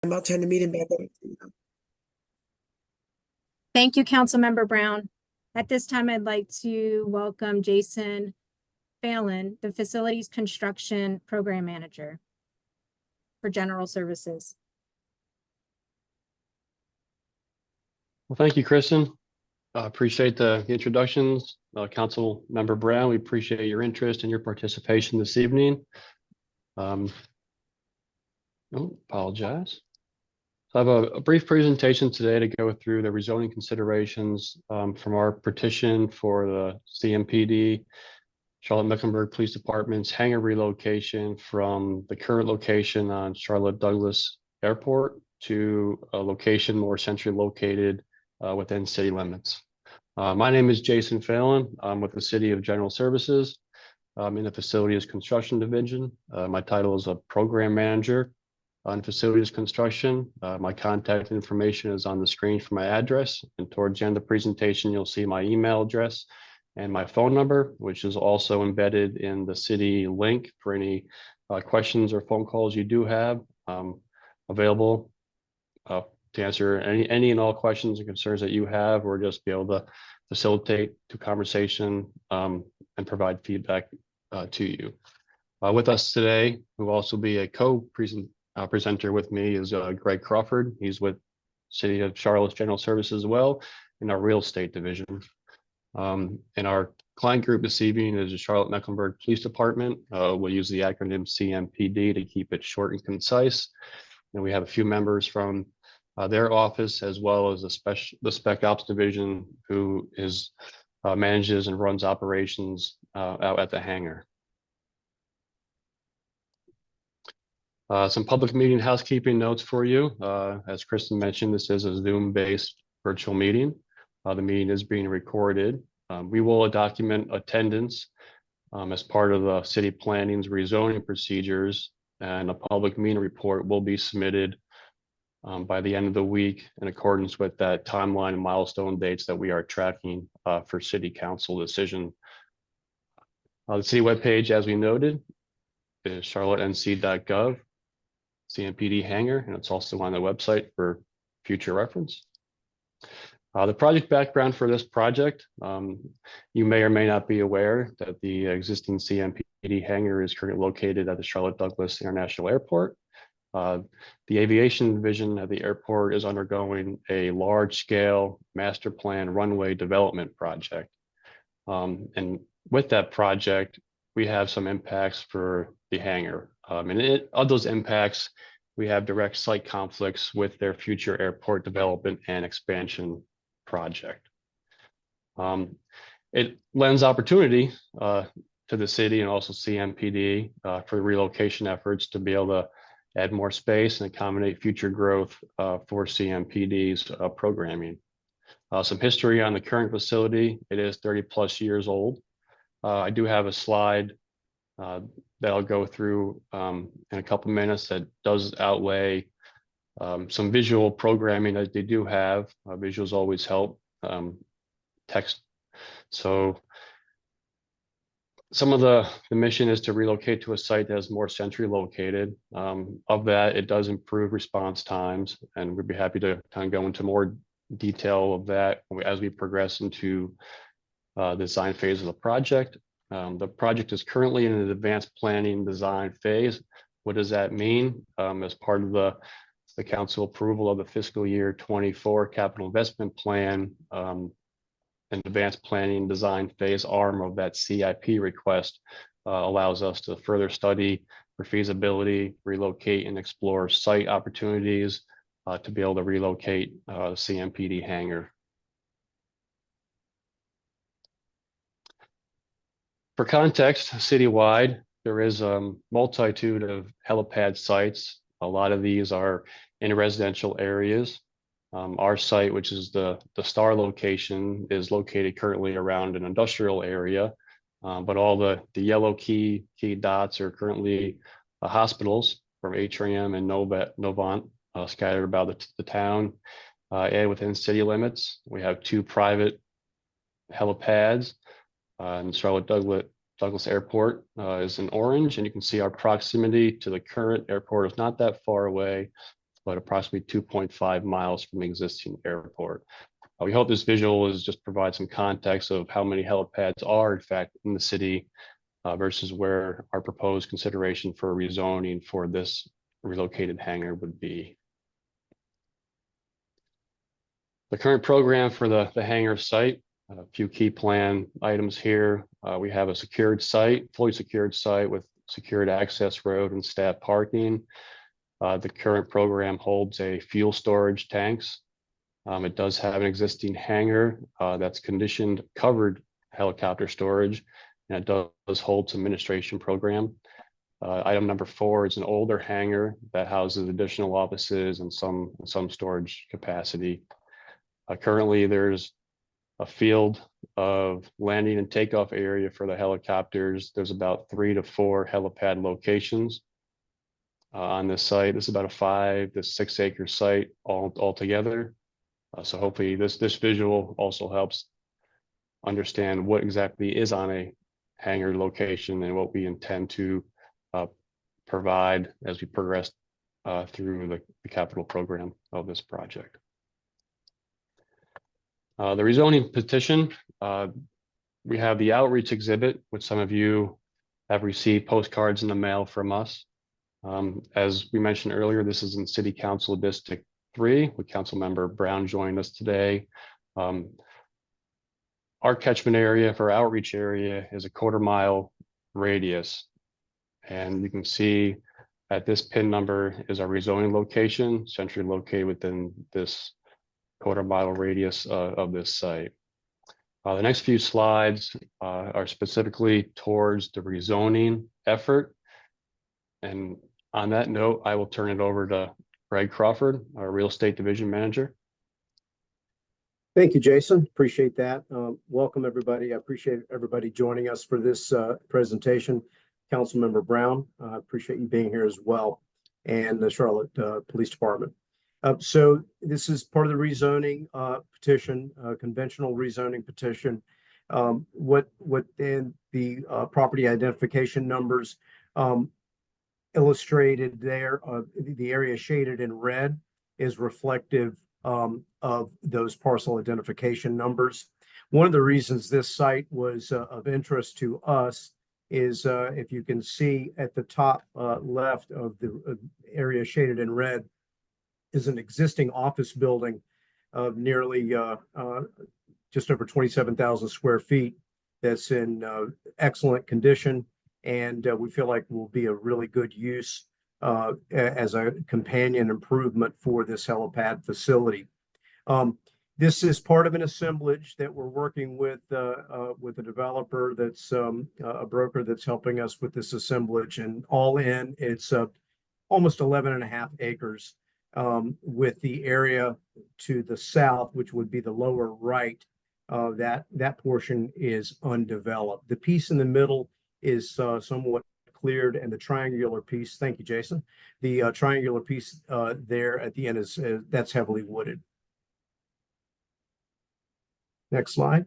I'll turn the meeting back over to you. Thank you, Councilmember Brown. At this time, I'd like to welcome Jason Phelan, the Facilities Construction Program Manager for General Services. Well, thank you, Kristen. Appreciate the introductions. Council Member Brown, we appreciate your interest and your participation this evening. Apologize. So I have a brief presentation today to go through the rezoning considerations from our petition for the CMPD, Charlotte-Mecklenburg Police Department's hangar relocation from the current location on Charotte Douglas Airport to a location more centrally located within city limits. My name is Jason Phelan. I'm with the City of General Services in the Facilities Construction Division. My title is a Program Manager on Facilities Construction. My contact information is on the screen for my address, and towards the end of the presentation, you'll see my email address and my phone number, which is also embedded in the city link for any questions or phone calls you do have available to answer any and all questions and concerns that you have, or just be able to facilitate the conversation and provide feedback to you. With us today, who will also be a presenter with me, is Greg Crawford. He's with City of Charlotte General Services as well in our real estate division. And our client group this evening is the Charlotte-Mecklenburg Police Department. We'll use the acronym CMPD to keep it short and concise. And we have a few members from their office, as well as the Spec Ops Division, who manages and runs operations out at the hangar. Some public meeting housekeeping notes for you. As Kristen mentioned, this is a Zoom-based virtual meeting. The meeting is being recorded. We will document attendance as part of the city planning's rezoning procedures, and a public meeting report will be submitted by the end of the week in accordance with that timeline and milestone dates that we are tracking for city council decision. The city webpage, as we noted, is charlottenc.gov, CMPD hangar, and it's also on the website for future reference. The project background for this project, you may or may not be aware that the existing CMPD hangar is currently located at the Charotte Douglas International Airport. The aviation division at the airport is undergoing a large-scale master plan runway development project. And with that project, we have some impacts for the hangar. And of those impacts, we have direct site conflicts with their future airport development and expansion project. It lends opportunity to the city and also CMPD for the relocation efforts to be able to add more space and accommodate future growth for CMPD's programming. Some history on the current facility. It is 30+ years old. I do have a slide that I'll go through in a couple minutes that does outlay some visual programming that they do have. Visuals always help. Text. So some of the mission is to relocate to a site that is more centrally located. Of that, it does improve response times, and we'd be happy to kind of go into more detail of that as we progress into the design phase of the project. The project is currently in an advanced planning design phase. What does that mean? As part of the council approval of the fiscal year 24 capital investment plan, an advanced planning design phase arm of that CIP request allows us to further study for feasibility, relocate, and explore site opportunities to be able to relocate the CMPD hangar. For context, citywide, there is a multitude of helipad sites. A lot of these are in residential areas. Our site, which is the star location, is located currently around an industrial area, but all the yellow key dots are currently hospitals from Atrium and Novant scattered about the town and within city limits. We have 2 private helipads, and Charlotte Douglas Airport is in orange, and you can see our proximity to the current airport is not that far away but approximately 2.5 miles from the existing airport. We hope this visual is just provide some context of how many helipads are in fact in the city versus where our proposed consideration for rezoning for this relocated hangar would be. The current program for the hangar site, a few key plan items here. We have a secured site, fully secured site with secured access road and staff parking. The current program holds a fuel storage tanks. It does have an existing hangar that's conditioned covered helicopter storage, and it does hold some administration program. Item number 4 is an older hangar that houses additional offices and some storage capacity. Currently, there's a field of landing and takeoff area for the helicopters. There's about 3 to 4 helipad locations on this site. This is about a 5 to 6 acre site all together. So hopefully this visual also helps understand what exactly is on a hangar location and what we intend to provide as we progress through the capital program of this project. The rezoning petition, we have the outreach exhibit, which some of you have received postcards in the mail from us. As we mentioned earlier, this is in City Council District 3, with Councilmember Brown joined us today. Our catchment area for outreach area is a 1/4 mile radius. And you can see at this pin number is our rezoning location, centrally located within this 1/4 mile radius of this site. The next few slides are specifically towards the rezoning effort. And on that note, I will turn it over to Greg Crawford, our real estate division manager. Thank you, Jason. Appreciate that. Welcome, everybody. I appreciate everybody joining us for this presentation. Councilmember Brown, I appreciate you being here as well, and the Charlotte Police Department. So this is part of the rezoning petition, conventional rezoning petition. What in the property identification numbers illustrated there, the area shaded in red is reflective of those parcel identification numbers. One of the reasons this site was of interest to us is if you can see at the top left of the area shaded in red is an existing office building of nearly just over 27,000 square feet that's in excellent condition, and we feel like will be a really good use as a companion improvement for this helipad facility. This is part of an assemblage that we're working with a developer that's a broker that's helping us with this assemblage, and all in it's almost 11.5 acres, with the area to the south, which would be the lower right, that portion is undeveloped. The piece in the middle is somewhat cleared, and the triangular piece, thank you, Jason, the triangular piece there at the end is that's heavily wooded. Next slide.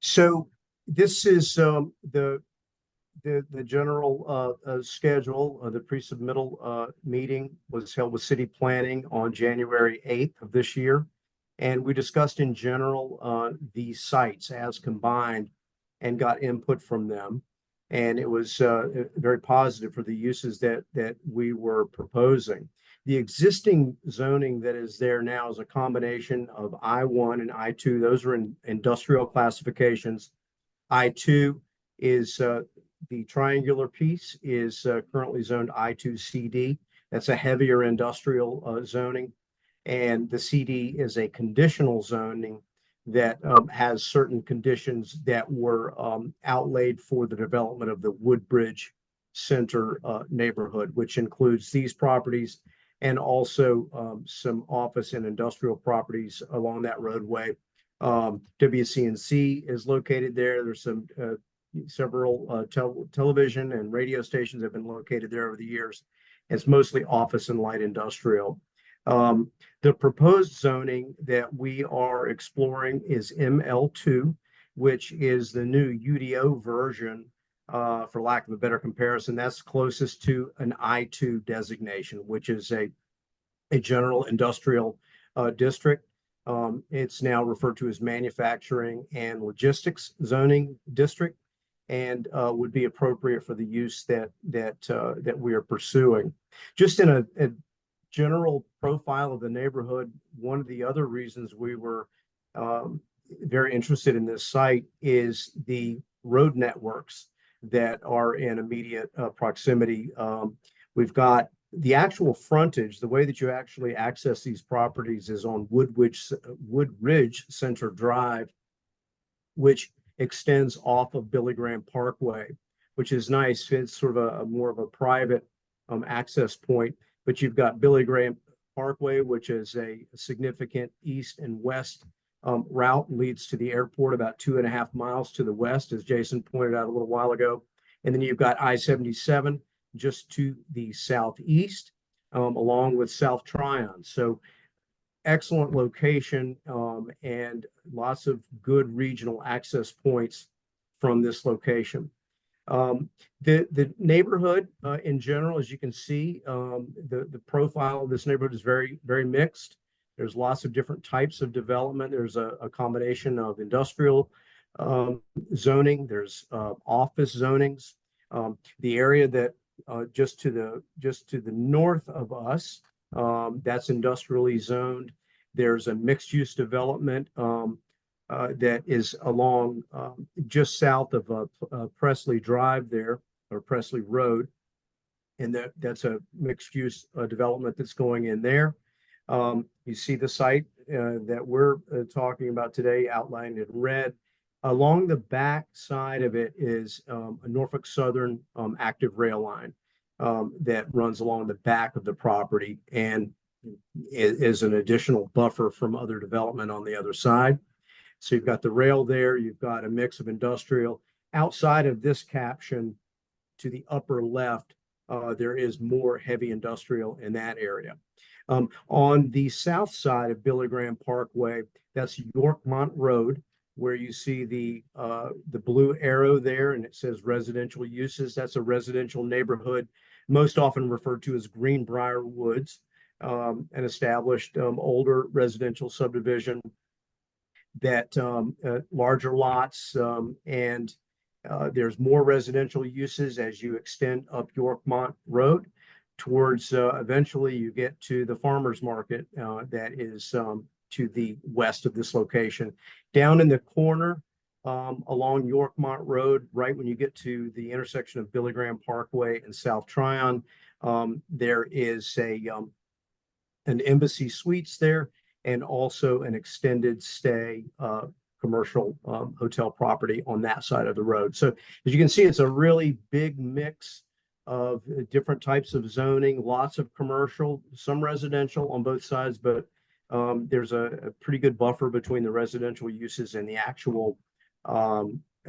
So this is the general schedule. The pre-submittal meeting was held with city planning on January 8th of this year, and we discussed in general the sites as combined and got input from them, and it was very positive for the uses that we were proposing. The existing zoning that is there now is a combination of I-1 and I-2. Those are in industrial classifications. I-2 is the triangular piece is currently zoned I-2CD. That's a heavier industrial zoning. And the CD is a conditional zoning that has certain conditions that were outlaid for the development of the Woodbridge Center neighborhood, which includes these properties and also some office and industrial properties along that roadway. WCNC is located there. There's some several television and radio stations have been located there over the years. It's mostly office and light industrial. The proposed zoning that we are exploring is ML2, which is the new UDO version for lack of a better comparison. That's closest to an I-2 designation, which is a general industrial district. It's now referred to as manufacturing and logistics zoning district, and would be appropriate for the use that we are pursuing. Just in a general profile of the neighborhood, one of the other reasons we were very interested in this site is the road networks that are in immediate proximity. We've got the actual frontage. The way that you actually access these properties is on Woodridge Center Drive, which extends off of Billy Graham Parkway, which is nice. It's sort of a more of a private access point, but you've got Billy Graham Parkway, which is a significant east and west route, leads to the airport about 2.5 miles to the west, as Jason pointed out a little while ago. And then you've got I-77 just to the southeast, along with South Tryon. So excellent location, and lots of good regional access points from this location. The neighborhood in general, as you can see, the profile of this neighborhood is very, very mixed. There's lots of different types of development. There's a combination of industrial zoning. There's office zonings. The area that just to the north of us, that's industrially zoned. There's a mixed-use development that is along just south of Presley Drive there, or Presley Road, and that's a mixed-use development that's going in there. You see the site that we're talking about today outlined in red. Along the back side of it is a Norfolk Southern active rail line that runs along the back of the property and is an additional buffer from other development on the other side. So you've got the rail there, you've got a mix of industrial. Outside of this caption, to the upper left, there is more heavy industrial in that area. On the south side of Billy Graham Parkway, that's Yorkmont Road, where you see the blue arrow there, and it says residential uses. That's a residential neighborhood, most often referred to as Greenbrier Woods, an established older residential subdivision that larger lots, and there's more residential uses as you extend up Yorkmont Road towards eventually you get to the farmers market that is to the west of this location. Down in the corner along Yorkmont Road, right when you get to the intersection of Billy Graham Parkway and South Tryon, there is an Embassy Suites there, and also an extended stay commercial hotel property on that side of the road. So as you can see, it's a really big mix of different types of zoning, lots of commercial, some residential on both sides, but there's a pretty good buffer between the residential uses and the actual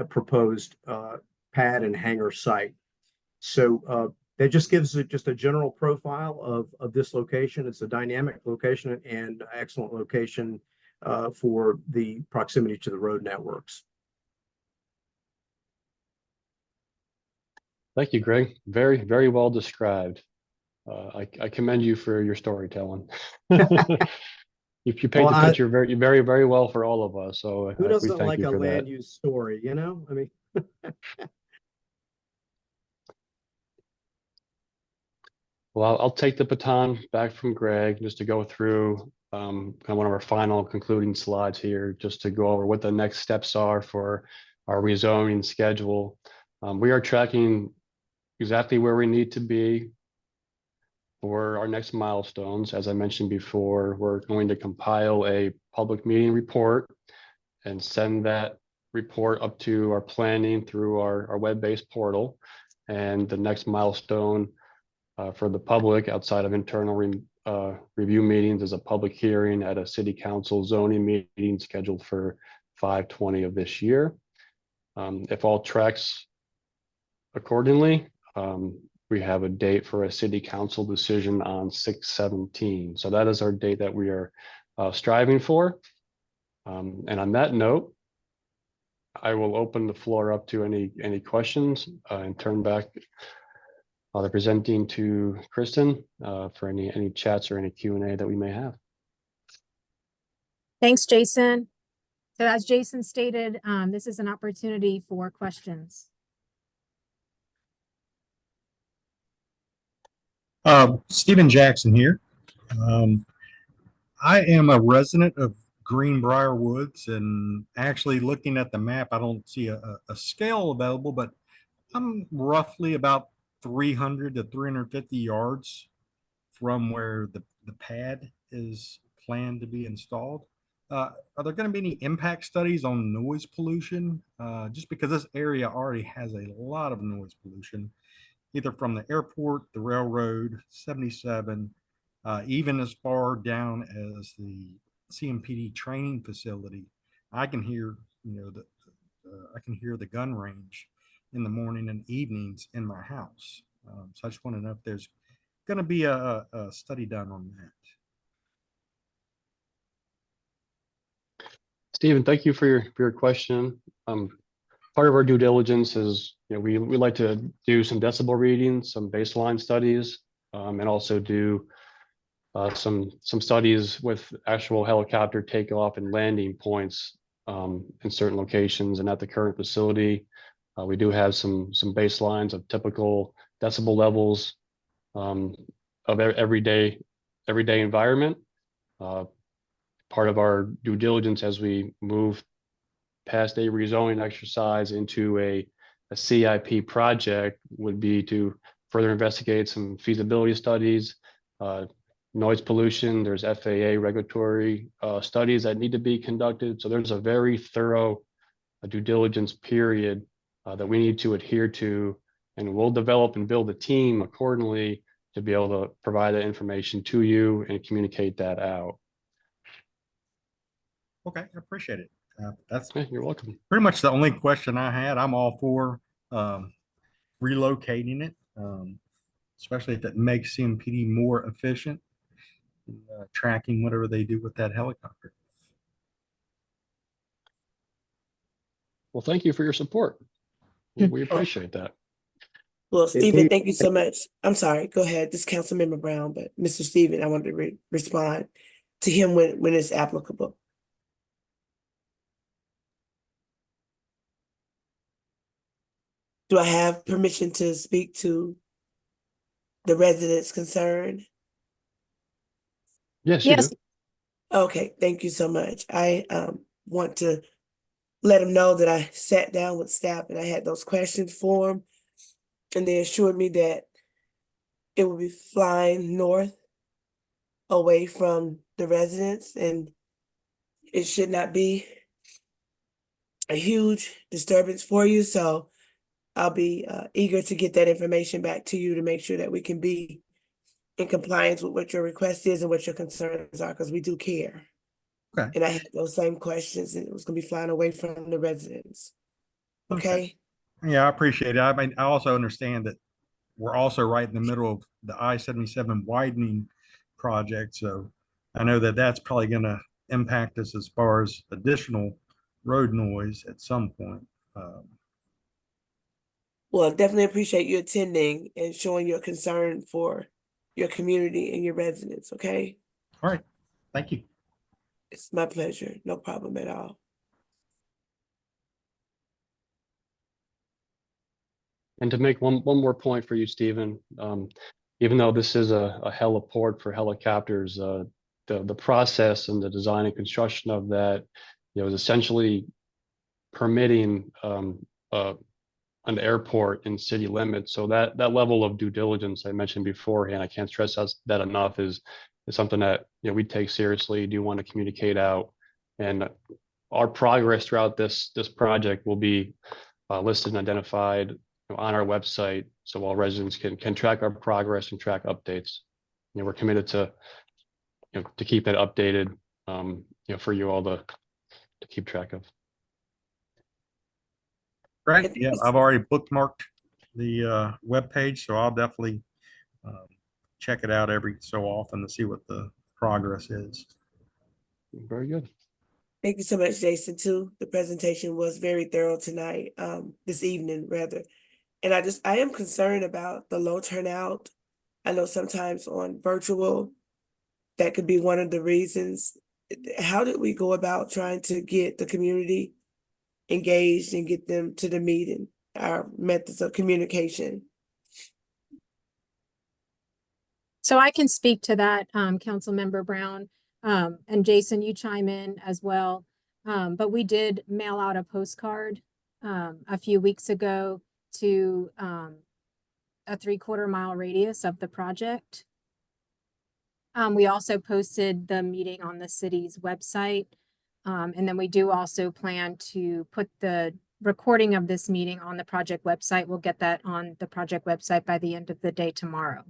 proposed pad and hangar site. So that just gives it just a general profile of this location. It's a dynamic location and excellent location for the proximity to the road networks. Thank you, Greg. Very, very well described. I commend you for your storytelling. You paint Well, the picture very, very, very well for all of us. So who we doesn't thank like you a for that. land use story, you know? I mean, Well, I'll take the baton back from Greg just to go through kind of one of our final concluding slides here, just to go over what the next steps are for our rezoning schedule. We are tracking exactly where we need to be for our next milestones. As I mentioned before, we're going to compile a public meeting report and send that report up to our planning through our web-based portal. And the next milestone for the public outside of internal review meetings is a public hearing at a city council zoning meeting scheduled for 5/20 of this year. If all tracks accordingly, we have a date for a city council decision on 6/17. So that is our date that we are striving for. And on that note, I will open the floor up to any questions and turn back the presenting to Kristen for any chats or any Q&A that we may have. Thanks, Jason. So as Jason stated, this is an opportunity for questions. Stephen Jackson here. I am a resident of Greenbrier Woods, and actually looking at the map, I don't see a scale available, but I'm roughly about 300 to 350 yards from where the pad is planned to be installed. Are there going to be any impact studies on noise pollution? Just because this area already has a lot of noise pollution, either from the airport, the railroad, 77, even as far down as the CMPD training facility. I can hear, I can hear the gun range in the morning and evenings in my house. So I just want to know if there's going to be a study done on that. Stephen, thank you for your question. Part of our due diligence is, we like to do some decibel readings, some baseline studies, and also do some studies with actual helicopter takeoff and landing points in certain locations. And at the current facility, we do have some baselines of typical decibel levels of everyday environment. Part of our due diligence as we move past a rezoning exercise into a CIP project would be to further investigate some feasibility studies, noise pollution. There's FAA regulatory studies that need to be conducted. So there's a very thorough due diligence period that we need to adhere to, and we'll develop and build a team accordingly to be able to provide that information to you and communicate that out. Okay, I appreciate it. That's You're welcome. pretty much the only question I had. I'm all for relocating it, especially if it makes CMPD more efficient in tracking whatever they do with that helicopter. Well, thank you for your support. We appreciate that. Well, Stephen, thank you so much. I'm sorry, go ahead. This is Councilmember Brown, but Mr. Stephen, I wanted to respond to him when it's applicable. Do I have permission to speak to the residents concerned? Yes, you Yes. do. Okay, thank you so much. I want to let them know that I sat down with staff and I had those questions for them, and they assured me that it will be flying north away from the residents, and it should not be a huge disturbance for you. So I'll be eager to get that information back to you to make sure that we can be in compliance with what your request is and what your concerns are, because we do care. Okay. And I had those same questions, and it was going to be flying away from the residents. Okay. Yeah, I appreciate it. I mean, I also understand that we're also right in the middle of the I-77 widening project. So I know that that's probably going to impact us as far as additional road noise at some point. Well, definitely appreciate you attending and showing your concern for your community and your residents. Okay. All right. Thank you. It's my pleasure. No problem at all. And to make one more point for you, Stephen, even though this is a heliport for helicopters, the process and the design and construction of that, is essentially permitting an airport in city limits. So that level of due diligence I mentioned beforehand, I can't stress that enough, is something that we take seriously, do want to communicate out, and our progress throughout this project will be listed and identified on our website, so all residents can track our progress and track updates. We're committed to keep it updated for you all to keep track of. Right. Yeah, I've already bookmarked the web page, so I'll definitely check it out every so often to see what the progress is. Very good. Thank you so much, Jason, too. The presentation was very thorough tonight, this evening rather. And I am concerned about the low turnout. I know sometimes on virtual, that could be one of the reasons. How did we go about trying to get the community engaged and get them to the meeting, our methods of communication? So I can speak to that, Councilmember Brown, and Jason, you chime in as well. But we did mail out a postcard a few weeks ago to a 3/4 mile radius of the project. We also posted the meeting on the city's website. And then we do also plan to put the recording of this meeting on the project website. We'll get that on the project website by the end of the day tomorrow.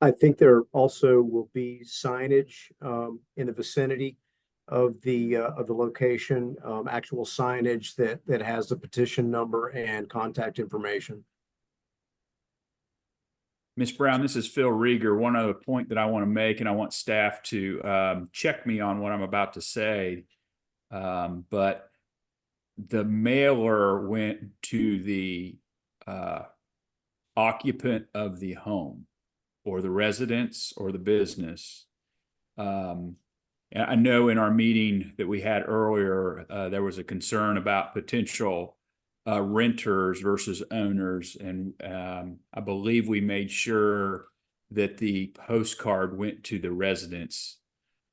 I think there also will be signage in the vicinity of the location, actual signage that has the petition number and contact information. Ms. Brown, this is Phil Rieger. One other point that I want to make, and I want staff to check me on what I'm about to say. But the mailer went to the occupant of the home, or the residence, or the business. And I know in our meeting that we had earlier, there was a concern about potential renters versus owners. And I believe we made sure that the postcard went to the residents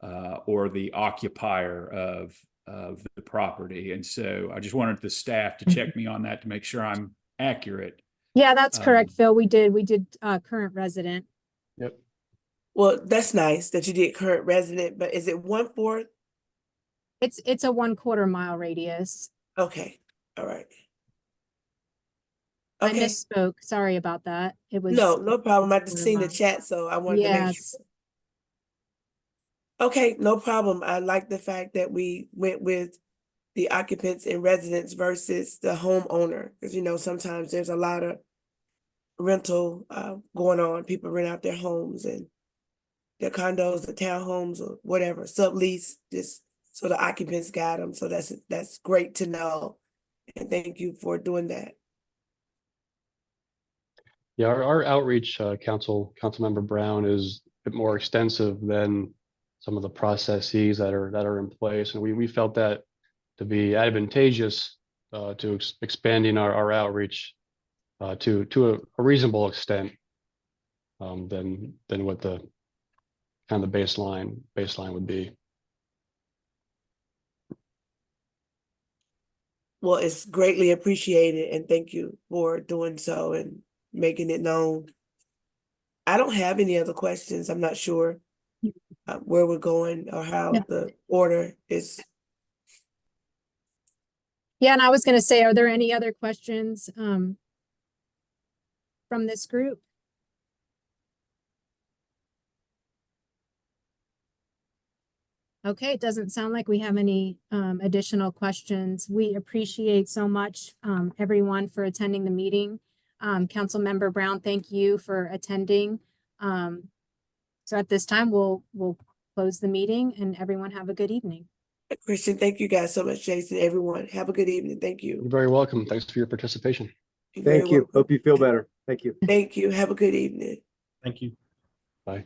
or the occupier of the property. And so I just wanted the staff to check me on that to make sure I'm accurate. Yeah, that's correct, Phil. We did current resident. Yep. Well, that's nice that you did current resident, but is it 1/4? It's a 1/4 mile radius. Okay, all right. I Okay, misspoke. Sorry about that. It was. no problem. I just 1/4 seen the mile. chat, so I wanted to make Yes. sure. Okay, no problem. I like the fact that we went with the occupants and residents versus the homeowner, because sometimes there's a lot of rental going on. People rent out their homes and their condos, the townhomes, or whatever, sublease, just so the occupants got them. So that's great to know, and thank you for doing that. Yeah, our outreach, Councilmember Brown, is a bit more extensive than some of the processes that are in place, and we felt that to be advantageous to expanding our outreach to a reasonable extent than what the kind of the baseline would be. Well, it's greatly appreciated, and thank you for doing so and making it known. I don't have any other questions. I'm not sure where we're going or how Yeah. the order is. Yeah, and I was going to say, are there any other questions from this group? Okay, it doesn't sound like we have any additional questions. We appreciate so much everyone for attending the meeting. Councilmember Brown, thank you for attending. So at this time, we'll close the meeting, and everyone have a good evening. Christian, thank you guys so much, Jason, everyone. Have a good evening. Thank you. You're very welcome. Thanks for your participation. You're very Thank you. welcome. Hope you feel better. Thank you. Thank you. Have a good evening. Thank you. Bye.